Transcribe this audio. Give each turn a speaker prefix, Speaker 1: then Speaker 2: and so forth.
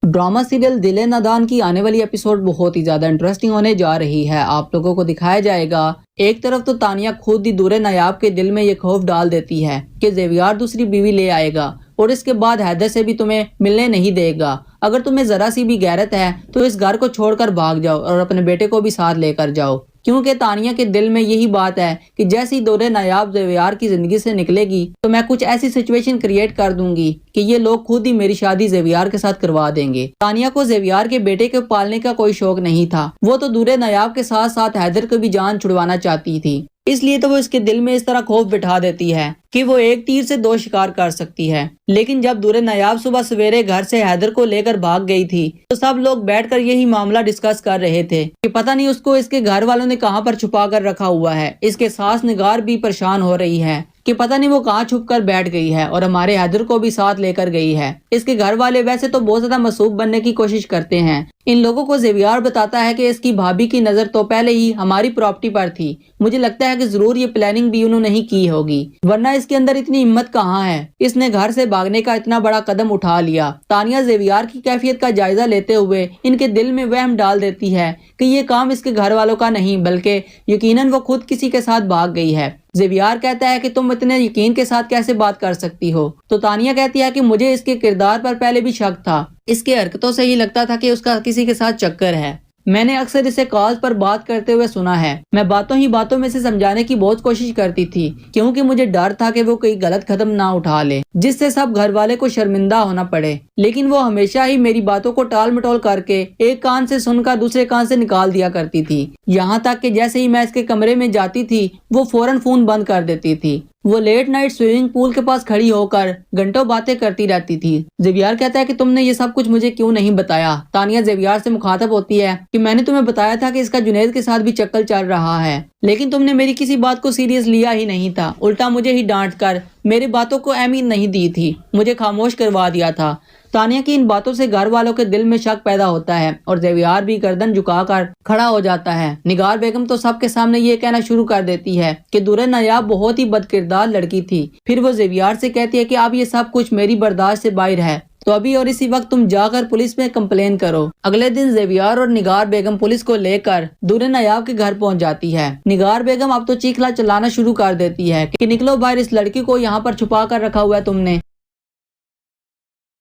Speaker 1: Drama serial दिल नादान की आने वाली एपिसोड बहुत ही ज्यादा इंटरेस्टिंग होने जा रही है। आप लोगों को दिखाया जाएगा, एक तरफ तो तानिया खुद ही दूर नायाब के दिल में ये खौफ डाल देती है कि ज़ेवियर दूसरी बीवी ले आएगा और इसके बाद हैदर से भी तुम्हें मिलने नहीं देगा। अगर तुम्हें जरा सी भी गैरत है तो इस घर को छोड़कर भाग जाओ और अपने बेटे को भी साथ लेकर जाओ, क्योंकि तानिया के दिल में यही बात है कि जैसे ही दौरे नायाब ज़ेवियर की जिंदगी से निकलेगी तो मैं कुछ ऐसी सिचुएशन क्रिएट कर दूंगी कि ये लोग खुद ही मेरी शादी ज़ेवियर के साथ करवा देंगे। तानिया को ज़ेवियर के बेटे को पालने का कोई शौक नहीं था, वो तो दूरे नायाब के साथ साथ हैदर को भी जान छुड़वाना चाहती थी। इसलिए तो वो इसके दिल में इस तरह खौफ बिठा देती है कि वो एक तीर से दो शिकार कर सकती है। लेकिन जब दूरे नायाब सुबह सवेरे घर से हैदर को लेकर भाग गई थी तो सब लोग बैठकर यही मामला डिस्कस कर रहे थे कि पता नहीं उसको इसके घर वालों ने कहां पर छुपा कर रखा हुआ है। इसके सास निगार भी परेशान हो रही है कि पता नहीं वो कहाँ छुप कर बैठ गई है और हमारे हैदर को भी साथ लेकर गई है। इसके घर वाले वैसे तो बहुत ज्यादा मासूम बनने की कोशिश करते हैं। इन लोगों को ज़ेवियर बताता है कि इसकी भाभी की नजर तो पहले ही हमारी प्रॉपर्टी पर थी, मुझे लगता है कि जरूर ये प्लानिंग भी उन्होंने ही की होगी, वरना इसके अंदर इतनी हिम्मत कहाँ है, इसने घर से भागने का इतना बड़ा कदम उठा लिया। तानिया ज़ेवियर की कैफियत का जायजा लेते हुए इनके दिल में वहम डाल देती है कि ये काम इसके घर वालों का नहीं बल्कि यकीनन वो खुद किसी के साथ भाग गई है। ज़ेवियर कहता है कि तुम इतने यकीन के साथ कैसे बात कर सकती हो, तो तानिया कहती है कि मुझे इसके किरदार पर पहले भी शक था, इसके हरकतों से ही लगता था कि उसका किसी के साथ चक्कर है। मैंने अक्सर इसे कॉल्स पर बात करते हुए सुना है। मैं बातों ही बातों में से समझाने की बहुत कोशिश करती थी क्योंकि मुझे डर था कि वो कोई गलत कदम ना उठा ले जिससे सब घर वाले को शर्मिंदा होना पड़े। लेकिन वो हमेशा ही मेरी बातों को टाल मटोल करके एक कान से सुनकर दूसरे कान से निकाल दिया करती थी। यहाँ तक कि जैसे ही मैं इसके कमरे में जाती थी वो फौरन फोन बंद कर देती थी। वो लेट नाइट स्विमिंग पूल के पास खड़ी होकर घंटों बातें करती रहती थी। ज़ेवियर कहता है कि तुमने ये सब कुछ मुझे क्यों नहीं बताया। तानिया ज़ेवियर से मुखातब होती है कि मैंने तुम्हें बताया था कि इसका जुनैद के साथ भी चक्कर चल रहा है, लेकिन तुमने मेरी किसी बात को सीरियस लिया ही नहीं था, उल्टा मुझे ही डांट कर मेरी बातों को अहमियत नहीं दी थी, मुझे खामोश करवा दिया था। तानिया की इन बातों से घर वालों के दिल में शक पैदा होता है और ज़ेवियर भी गर्दन झुकाकर खड़ा हो जाता है। निगार बेगम तो सबके सामने ये कहना शुरू कर देती है कि दूरे नायाब बहुत ही बदकिरदार लड़की थी। फिर वो ज़ेवियर से कहती है कि अब ये सब कुछ मेरी बर्दाश्त से बाहर है, तो अभी और इसी वक्त तुम जाकर पुलिस में कंप्लेन करो। अगले दिन ज़ेवियर और निगार बेगम पुलिस को लेकर दूरे नायाब के घर पहुंच जाती है। निगार बेगम अब तो चीखला चलाना शुरू कर देती है कि निकलो बाहर, इस लड़की को यहाँ पर छुपा कर रखा हुआ है तुमने,